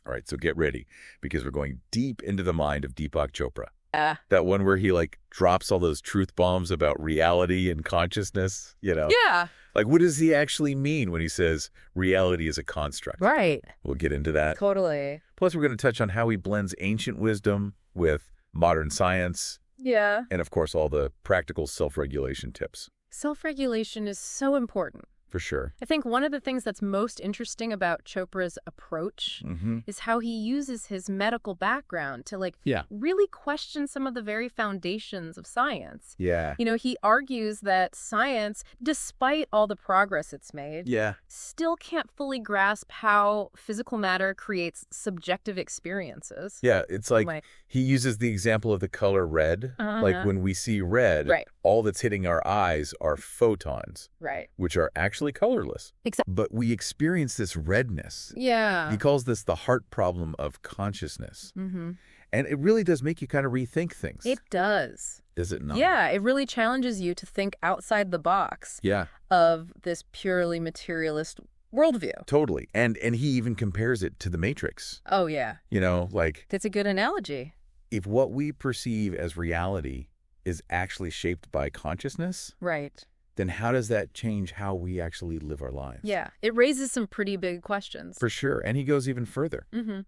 All right, so get ready, because we're going deep into the mind of Deepak Chopra. Yeah. That one where he, like, drops all those truth bombs about reality and consciousness, you know? Yeah. Like, what does he actually mean when he says reality is a construct? Right. We'll get into that. Totally. Plus, we're going to touch on how he blends ancient wisdom with modern science Yeah. and, of course, all the practical self-regulation tips. Self-regulation is so important. For sure. I think one of the things that's most interesting about Chopra's approach is how he uses his medical background to, like, really question some of the very foundations of science. Yeah. You know, he argues that science, despite all the progress it's made, still can't fully grasp how physical matter creates subjective experiences. Yeah, it's like he uses the example of the color red. Like when we see red, all that's hitting our eyes are photons, which are actually colorless. Exactly. But we experience this redness. Yeah. He calls this the heart problem of consciousness. And it really does make you kind of rethink things. It does. Does it not? Yeah, it really challenges you to think outside the box of this purely materialist worldview. Totally. And he even compares it to the Matrix. Oh, yeah. You know, like... That's a good analogy. If what we perceive as reality is actually shaped by consciousness... Right. Then how does that change how we actually live our lives? Yeah, it raises some pretty big questions. For sure. And he goes even further,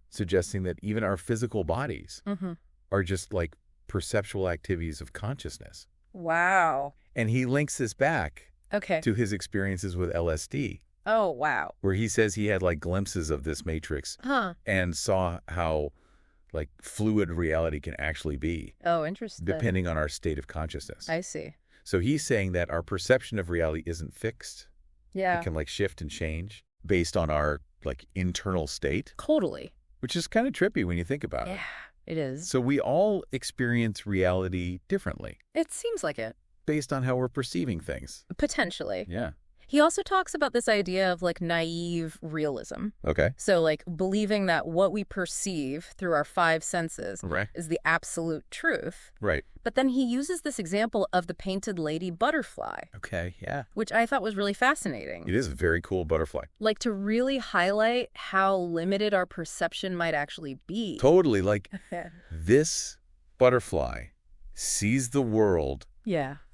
suggesting that even our physical bodies are just like perceptual activities of consciousness. Wow. And he links this back to his experiences with LSD. Oh, wow. Where he says he had like glimpses of this matrix and saw how like fluid reality can actually be. Oh, interesting. Depending on our state of consciousness. I see. So he's saying that our perception of reality isn't fixed. Yeah. It can like shift and change based on our like internal state. Totally. Which is kind of trippy when you think about it. Yeah, it is. So we all experience reality differently. It seems like it. Based on how we're perceiving things. Potentially. Yeah. He also talks about this idea of, like, naive realism. Okay. So, like, believing that what we perceive through our five senses is the absolute truth. Right. But then he uses this example of the painted lady butterfly. Okay, yeah. Which I thought was really fascinating. It is a very cool butterfly. Like, to really highlight how limited our perception might actually be. Totally. Like, this butterfly sees the world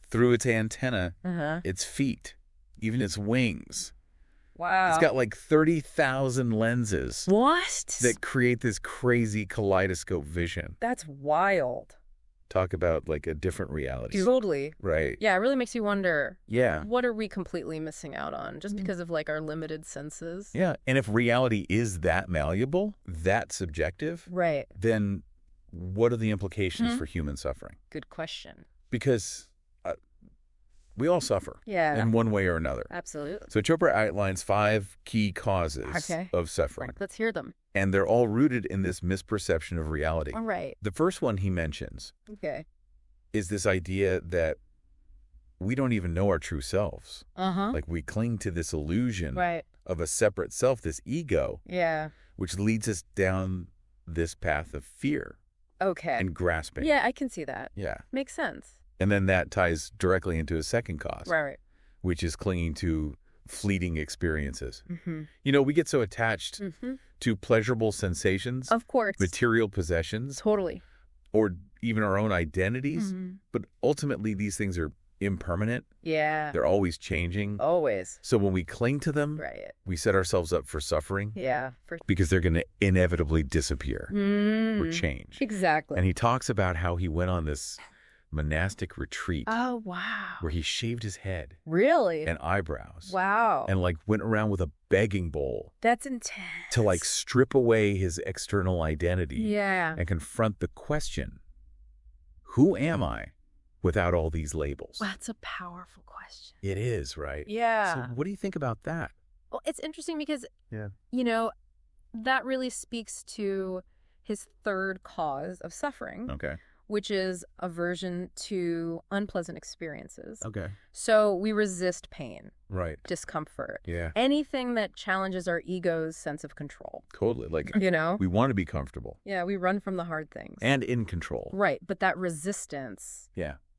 through its antenna, its feet, even its wings. Wow. It's got like 30,000 lenses. What? That create this crazy kaleidoscope vision. That's wild. Talk about like a different reality. Totally. Right. Yeah, it really makes you wonder. Yeah. What are we completely missing out on just because of like our limited senses? Yeah. And if reality is that malleable, that subjective, then what are the implications for human suffering? Good question. Because we all suffer in one way or another. Absolutely. So Chopra outlines 5 key causes of suffering. Let's hear them. And they're all rooted in this misperception of reality. All right. The first one he mentions is this idea that we don't even know our true selves. Like we cling to this illusion of a separate self, this ego, which leads us down this path of fear and grasping. Yeah, I can see that. Yeah. Makes sense. And then that ties directly into a second cause, which is clinging to fleeting experiences. You know, we get so attached to pleasurable sensations, of course, material possessions, or even our own identities. But ultimately, these things are impermanent. Yeah. They're always changing. Always. So when we cling to them, we set ourselves up for suffering. Yeah. Because they're going to inevitably disappear or change. Exactly. And he talks about how he went on this monastic retreat. Oh, wow. Where he shaved his head. Really? And eyebrows. Wow. And like went around with a begging bowl. That's intense. To like strip away his external identity. Yeah. And confront the question, who am I without all these labels? Well, that's a powerful question. It is, right? Yeah. So what do you think about that? Well, it's interesting because, you know, that really speaks to his third cause of suffering. Okay. Which is aversion to unpleasant experiences. Okay. So we resist pain. Right. Discomfort. Yeah. Anything that challenges our ego's sense of control. Totally. Like, you know? We want to be comfortable. Yeah, we run from the hard things. And in control. Right. But that resistance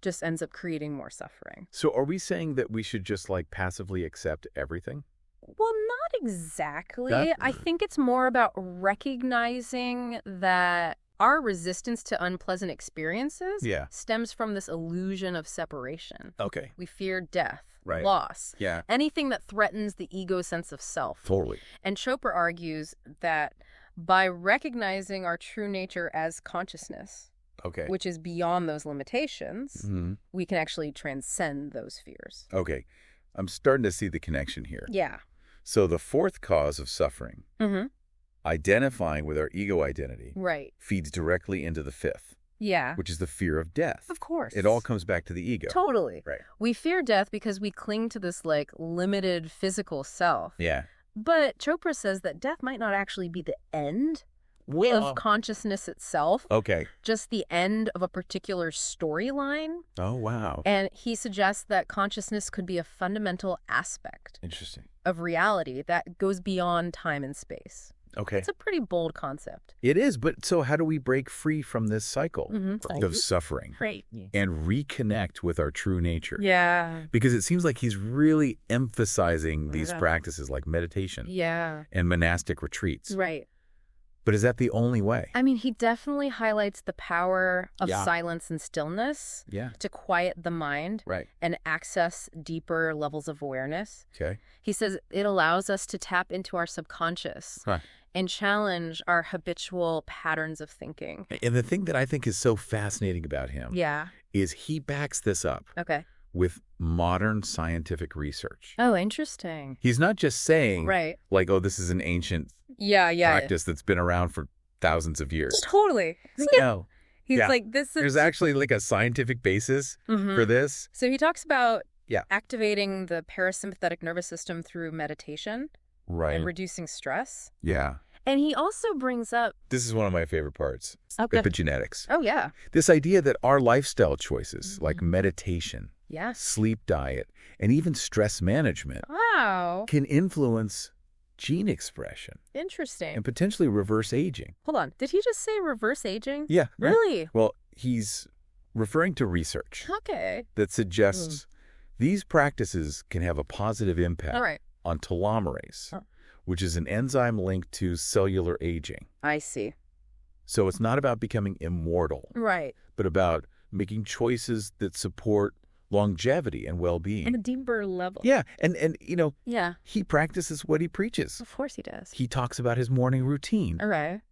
just ends up creating more suffering. So are we saying that we should just like passively accept everything? Well, not exactly. I think it's more about recognizing that our resistance to unpleasant experiences stems from this illusion of separation. Okay. We fear death, loss, anything that threatens the ego's sense of self. Totally. And Chopra argues that by recognizing our true nature as consciousness, which is beyond those limitations, we can actually transcend those fears. Okay. I'm starting to see the connection here. Yeah. So the fourth cause of suffering, identifying with our ego identity, feeds directly into the fifth. Yeah. Which is the fear of death. Of course. It all comes back to the ego. Totally. Right. We fear death because we cling to this, like, limited physical self. Yeah. But Chopra says that death might not actually be the end of consciousness itself. Okay. Just the end of a particular storyline. Oh, wow. And he suggests that consciousness could be a fundamental aspect of reality that goes beyond time and space. Okay. It's a pretty bold concept. It is, but so how do we break free from this cycle of suffering and reconnect with our true nature? Yeah. Because it seems like he's really emphasizing these practices like meditation and monastic retreats. Right. But is that the only way? I mean, he definitely highlights the power of silence and stillness to quiet the mind and access deeper levels of awareness. Okay. He says it allows us to tap into our subconscious and challenge our habitual patterns of thinking. And the thing that I think is so fascinating about him is he backs this up with modern scientific research. Oh, interesting. He's not just saying, like, oh, this is an ancient practice that's been around for thousands of years. Totally. No. He's like, this is... There's actually like a scientific basis for this. So he talks about activating the parasympathetic nervous system through meditation and reducing stress. Yeah. And he also brings up... This is one of my favorite parts. Epigenetics. Oh, yeah. This idea that our lifestyle choices, like meditation, sleep diet, and even stress management can influence gene expression. Interesting. And potentially reverse aging. Hold on. Did he just say reverse aging? Yeah. Really? Well, he's referring to research that suggests these practices can have a positive impact on telomerase, which is an enzyme linked to cellular aging. I see. So it's not about becoming immortal, but about making choices that support longevity and well-being. On a deeper level. Yeah. And you know, he practices what he preaches. Of course he does. He talks about his morning routine,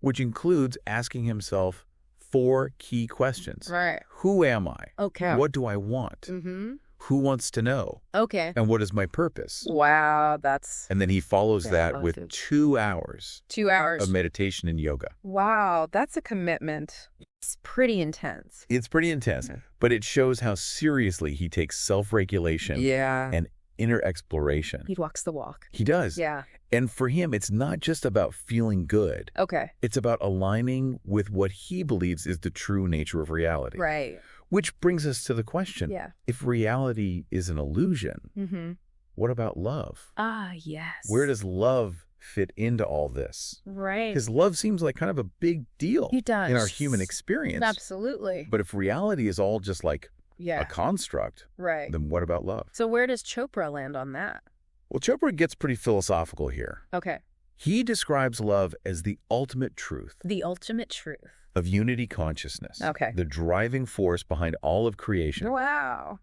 which includes asking himself 4 key questions. Who am I? Okay. What do I want? Who wants to know? Okay. And what is my purpose? Wow, that's... And then he follows that with 2 hours. 2 hours. Of meditation and yoga. Wow, that's a commitment. It's pretty intense. It's pretty intense, but it shows how seriously he takes self-regulation and inner exploration. He walks the walk. He does. Yeah. And for him, it's not just about feeling good. Okay. It's about aligning with what he believes is the true nature of reality. Right. Which brings us to the question, if reality is an illusion, what about love? Ah, yes. Where does love fit into all this? Right. Because love seems like kind of a big deal in our human experience. Absolutely. But if reality is all just like a construct, then what about love? So where does Chopra land on that? Well, Chopra gets pretty philosophical here. Okay. He describes love as the ultimate truth. The ultimate truth. Of unity consciousness. Okay. The driving force behind all of creation. Wow.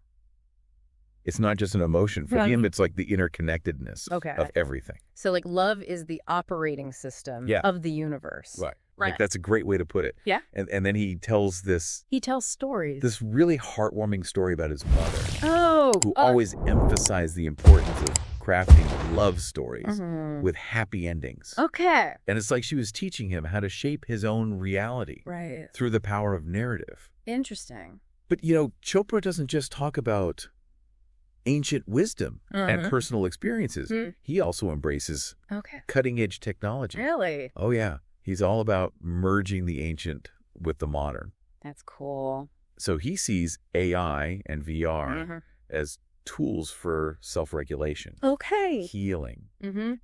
It's not just an emotion. For him, it's like the interconnectedness of everything. So like love is the operating system of the universe. Right. Like that's a great way to put it. Yeah. And then he tells this... He tells stories. This really heartwarming story about his mother. Oh. Who always emphasized the importance of crafting love stories with happy endings. Okay. And it's like she was teaching him how to shape his own reality. Right. Through the power of narrative. Interesting. But, you know, Chopra doesn't just talk about ancient wisdom and personal experiences. He also embraces cutting-edge technology. Really? Oh, yeah. He's all about merging the ancient with the modern. That's cool. So he sees AI and VR as tools for self-regulation, healing,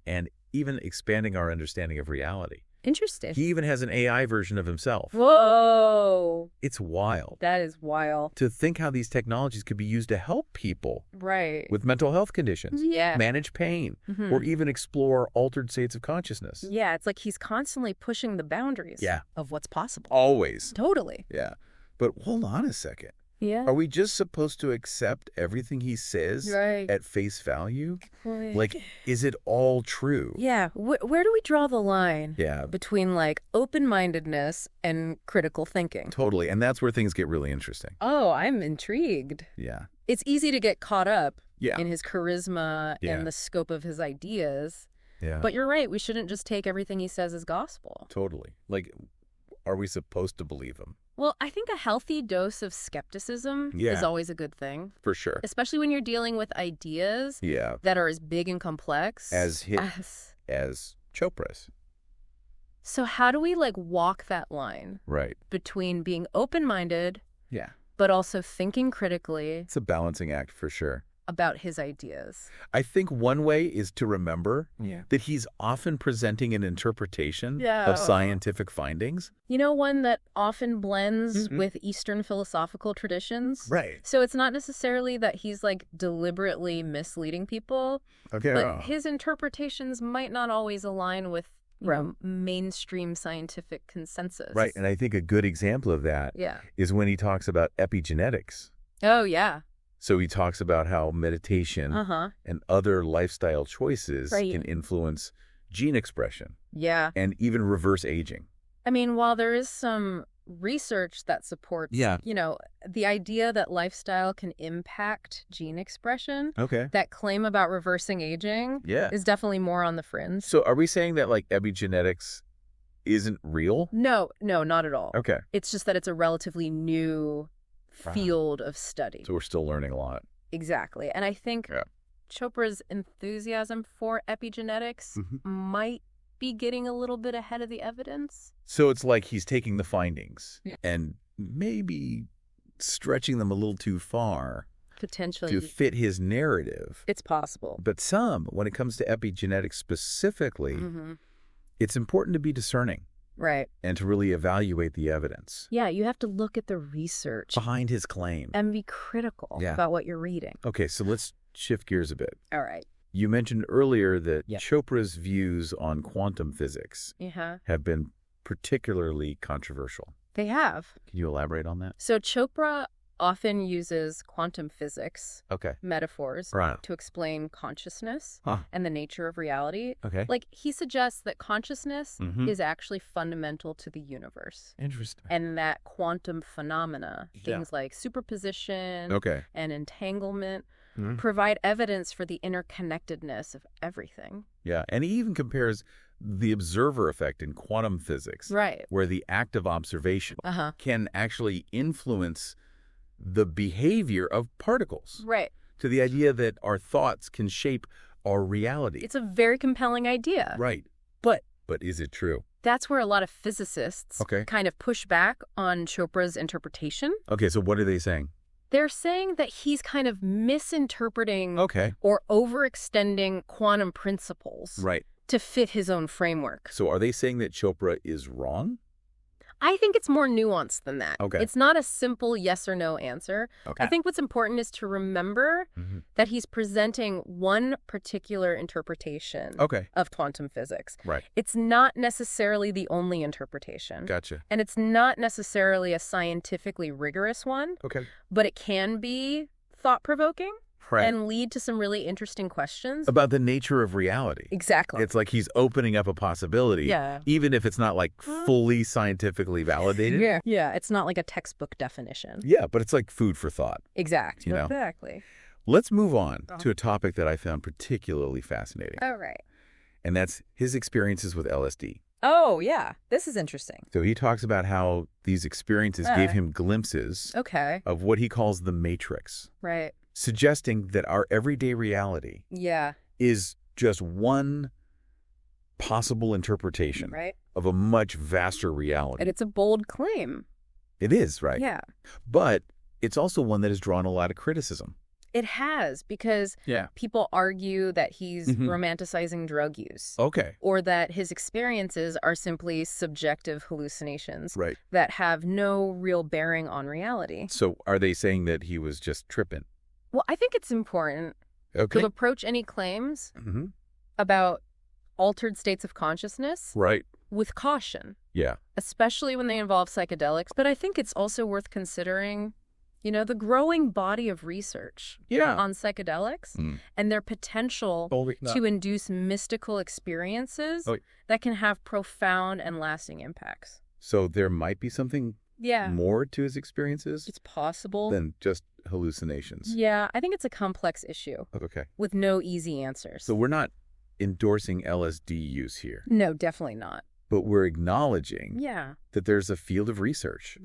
and even expanding our understanding of reality. Interesting. He even has an AI version of himself. Whoa. It's wild. That is wild. To think how these technologies could be used to help people. Right. With mental health conditions. Yeah. Manage pain. Or even explore altered states of consciousness. Yeah, it's like he's constantly pushing the boundaries of what's possible. Always. Totally. Yeah. But hold on a second. Yeah. Are we just supposed to accept everything he says at face value? Like, is it all true? Yeah. Where do we draw the line between, like, open-mindedness and critical thinking? Totally. And that's where things get really interesting. Oh, I'm intrigued. Yeah. It's easy to get caught up in his charisma and the scope of his ideas. Yeah. But you're right. We shouldn't just take everything he says as gospel. Totally. Like, are we supposed to believe him? Well, I think a healthy dose of skepticism is always a good thing. For sure. Especially when you're dealing with ideas that are as big and complex as Chopra's. So how do we, like, walk that line? Right. Between being open-minded Yeah. but also thinking critically. It's a balancing act for sure. About his ideas. I think one way is to remember that he's often presenting an interpretation of scientific findings. You know, one that often blends with Eastern philosophical traditions. Right. So it's not necessarily that he's, like, deliberately misleading people. Okay. But his interpretations might not always align with mainstream scientific consensus. Right. And I think a good example of that is when he talks about epigenetics. Oh, yeah. So he talks about how meditation and other lifestyle choices can influence gene expression. Yeah. And even reverse aging. I mean, while there is some research that supports, you know, the idea that lifestyle can impact gene expression, that claim about reversing aging is definitely more on the fringe. So are we saying that, like, epigenetics isn't real? No, not at all. Okay. It's just that it's a relatively new field of study. So we're still learning a lot. Exactly. And I think Chopra's enthusiasm for epigenetics might be getting a little bit ahead of the evidence. So it's like he's taking the findings and maybe stretching them a little too far. Potentially. To fit his narrative. It's possible. But when it comes to epigenetics specifically, it's important to be discerning. Right. And to really evaluate the evidence. Yeah, you have to look at the research. Behind his claim. And be critical about what you're reading. Okay, so let's shift gears a bit. All right. You mentioned earlier that Chopra's views on quantum physics have been particularly controversial. They have. Can you elaborate on that? So Chopra often uses quantum physics metaphors to explain consciousness and the nature of reality. Like, he suggests that consciousness is actually fundamental to the universe. Interesting. And that quantum phenomena, things like superposition and entanglement, provide evidence for the interconnectedness of everything. Yeah, and he even compares the observer effect in quantum physics, where the act of observation can actually influence the behavior of particles. Right. To the idea that our thoughts can shape our reality. It's a very compelling idea. Right. But is it true? That's where a lot of physicists kind of push back on Chopra's interpretation. Okay, so what are they saying? They're saying that he's kind of misinterpreting or overextending quantum principles to fit his own framework. So are they saying that Chopra is wrong? I think it's more nuanced than that. It's not a simple yes or no answer. I think what's important is to remember that he's presenting one particular interpretation of quantum physics. Right. It's not necessarily the only interpretation. Gotcha. And it's not necessarily a scientifically rigorous one. But it can be thought-provoking. And lead to some really interesting questions. About the nature of reality. Exactly. It's like he's opening up a possibility, even if it's not, like, fully scientifically validated. Yeah, it's not like a textbook definition. Yeah, but it's like food for thought. Exactly. You know? Exactly. Let's move on to a topic that I found particularly fascinating. All right. And that's his experiences with LSD. Oh, yeah. This is interesting. So he talks about how these experiences gave him glimpses of what he calls the matrix. Right. Suggesting that our everyday reality is just one possible interpretation of a much vaster reality. And it's a bold claim. It is, right? Yeah. But it's also one that has drawn a lot of criticism. It has, because people argue that he's romanticizing drug use. Okay. Or that his experiences are simply subjective hallucinations Right. that have no real bearing on reality. So are they saying that he was just tripping? Well, I think it's important to approach any claims about altered states of consciousness with caution. Yeah. Especially when they involve psychedelics. But I think it's also worth considering, you know, the growing body of research on psychedelics and their potential to induce mystical experiences that can have profound and lasting impacts. So there might be something more to his experiences? It's possible. Than just hallucinations? Yeah, I think it's a complex issue. Okay. With no easy answers. So we're not endorsing LSD use here. No, definitely not. But we're acknowledging that there's a field of research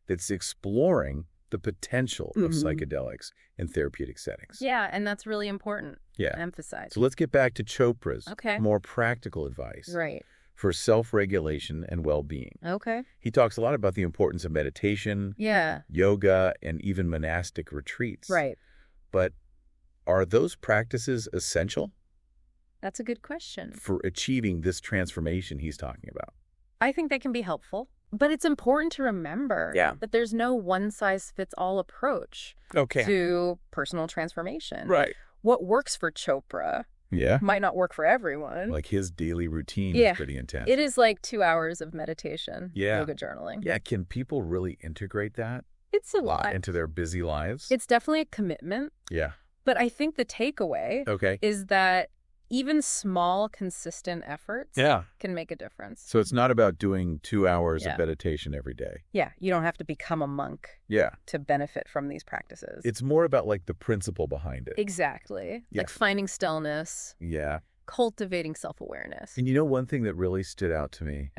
that's exploring the potential of psychedelics in therapeutic settings. Yeah, and that's really important to emphasize. So let's get back to Chopra's more practical advice for self-regulation and well-being. Okay. He talks a lot about the importance of meditation, yoga, and even monastic retreats. Right. But are those practices essential? That's a good question. For achieving this transformation he's talking about? I think they can be helpful. But it's important to remember that there's no one-size-fits-all approach to personal transformation. Right. What works for Chopra might not work for everyone. Like his daily routine is pretty intense. It is like 2 hours of meditation, yoga journaling. Yeah, can people really integrate that? It's a lot. Into their busy lives? It's definitely a commitment. Yeah. But I think the takeaway is that even small, consistent efforts can make a difference. So it's not about doing 2 hours of meditation every day. Yeah, you don't have to become a monk to benefit from these practices. It's more about like the principle behind it. Exactly. Like finding stillness. Yeah. Cultivating self-awareness. And you know, one thing that really stood out to me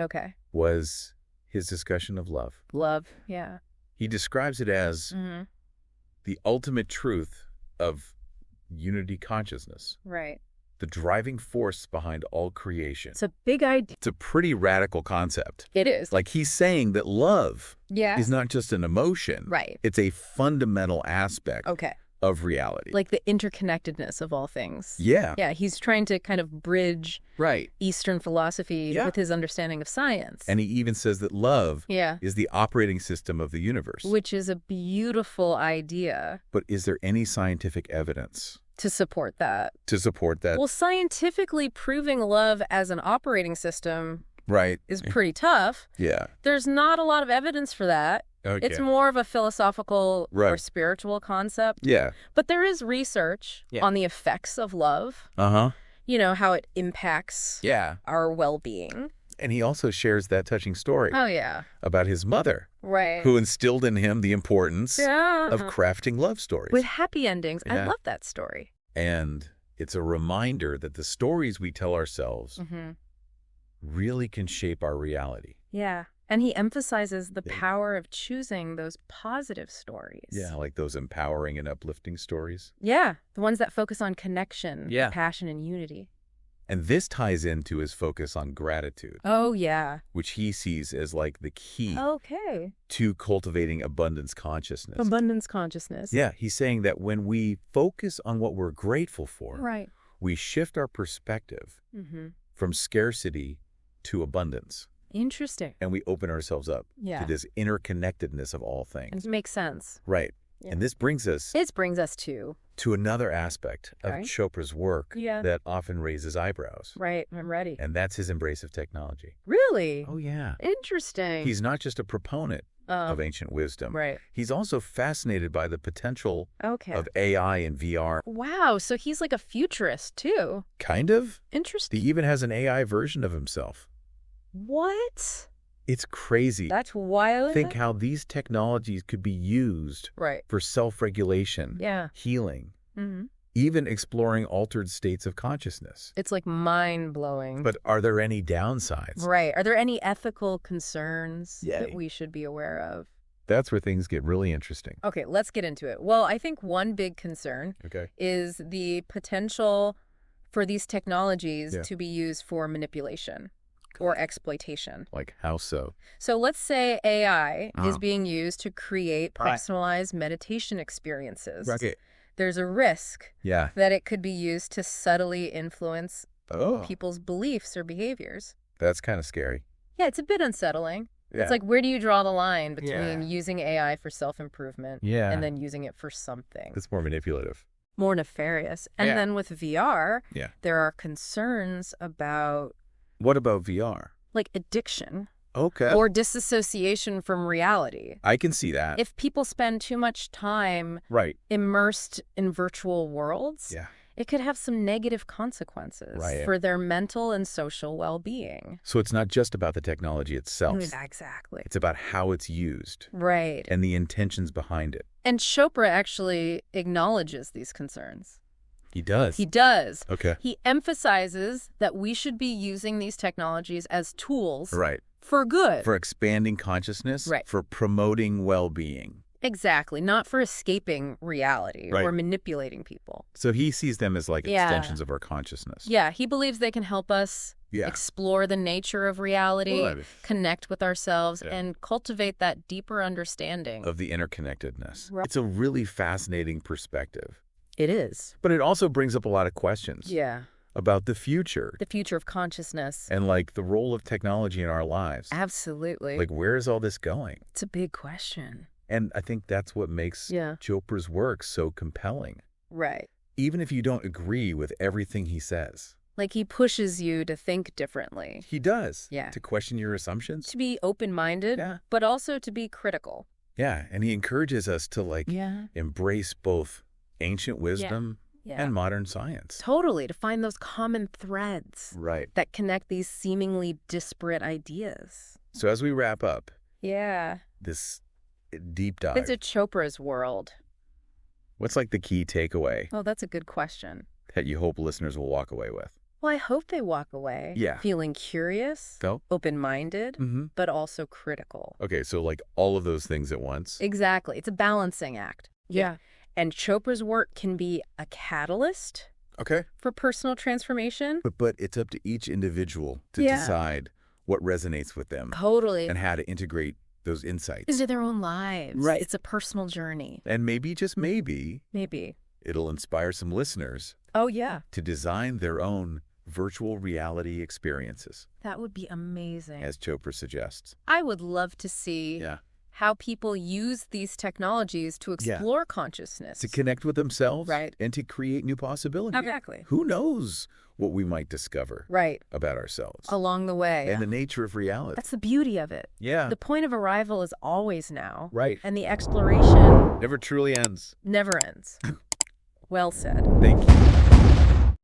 was his discussion of love. Love, yeah. He describes it as the ultimate truth of unity consciousness. Right. The driving force behind all creation. It's a big idea. It's a pretty radical concept. It is. Like he's saying that love is not just an emotion. Right. It's a fundamental aspect of reality. Like the interconnectedness of all things. Yeah. Yeah, he's trying to kind of bridge Eastern philosophy with his understanding of science. And he even says that love is the operating system of the universe. Which is a beautiful idea. But is there any scientific evidence to support that? Well, scientifically proving love as an operating system is pretty tough. Yeah. There's not a lot of evidence for that. Okay. It's more of a philosophical or spiritual concept. Yeah. But there is research on the effects of love. You know, how it impacts our well-being. And he also shares that touching story. Oh, yeah. About his mother. Right. Who instilled in him the importance of crafting love stories. With happy endings. Yeah. I love that story. And it's a reminder that the stories we tell ourselves really can shape our reality. Yeah. And he emphasizes the power of choosing those positive stories. Yeah, like those empowering and uplifting stories. Yeah. The ones that focus on connection, passion, and unity. And this ties into his focus on gratitude. Oh, yeah. Which he sees as like the key to cultivating abundance consciousness. Abundance consciousness. Yeah, he's saying that when we focus on what we're grateful for, we shift our perspective from scarcity to abundance. Interesting. And we open ourselves up to this interconnectedness of all things. It makes sense. Right. Yeah. And this brings us... to another aspect of Chopra's work that often raises eyebrows. Right, I'm ready. And that's his embrace of technology. Really? Oh, yeah. Interesting. He's not just a proponent of ancient wisdom. Right. He's also fascinated by the potential of AI and VR. Wow, so he's like a futurist, too. Kind of. Interesting. He even has an AI version of himself. What? It's crazy. That's wild. Think how these technologies could be used for self-regulation, healing, even exploring altered states of consciousness. It's like mind-blowing. But are there any downsides? Right. Are there any ethical concerns that we should be aware of? That's where things get really interesting. Okay, let's get into it. Well, I think one big concern is the potential for these technologies to be used for manipulation. Or exploitation. Like how so? So let's say AI is being used to create personalized meditation experiences there's a risk that it could be used to subtly influence people's beliefs or behaviors. That's kind of scary. Yeah, it's a bit unsettling. Yeah. It's like, where do you draw the line between using AI for self-improvement and then using it for something? It's more manipulative. More nefarious. And then with VR, there are concerns about... What about VR? Like addiction. Okay. Or disassociation from reality. I can see that. If people spend too much time immersed in virtual worlds, it could have some negative consequences for their mental and social well-being. So it's not just about the technology itself. Exactly. It's about how it's used. Right. And the intentions behind it. And Chopra actually acknowledges these concerns. He does? He does. Okay. He emphasizes that we should be using these technologies as tools for good. For expanding consciousness. Right. For promoting well-being. Exactly. Not for escaping reality or manipulating people. So he sees them as like extensions of our consciousness. Yeah. He believes they can help us explore the nature of reality, connect with ourselves, and cultivate that deeper understanding of the interconnectedness. Right. It's a really fascinating perspective. It is. But it also brings up a lot of questions. Yeah. About the future. The future of consciousness. And like the role of technology in our lives. Absolutely. Like, where is all this going? It's a big question. And I think that's what makes Chopra's work so compelling. Right. Even if you don't agree with everything he says. Like, he pushes you to think differently. He does. Yeah. To question your assumptions. To be open-minded, but also to be critical. Yeah. And he encourages us to like embrace both ancient wisdom and modern science. Totally. To find those common threads. Right. That connect these seemingly disparate ideas. So as we wrap up. Yeah. This deep dive. It's a Chopra's world. What's like the key takeaway? Oh, that's a good question. That you hope listeners will walk away with? Well, I hope they walk away feeling curious, open-minded, but also critical. Okay, so like all of those things at once? Exactly. It's a balancing act. Yeah. And Chopra's work can be a catalyst for personal transformation. But it's up to each individual to decide what resonates with them. Totally. And how to integrate those insights into their own lives. Right. It's a personal journey. And maybe, just maybe, it'll inspire some listeners to design their own virtual reality experiences. That would be amazing. As Chopra suggests. I would love to see how people use these technologies to explore consciousness. To connect with themselves. Right. And to create new possibilities. Exactly. Who knows what we might discover about ourselves. Along the way. And the nature of reality. That's the beauty of it. Yeah. The point of arrival is always now. Right. And the exploration never truly ends. Never ends. Well said. Thank you.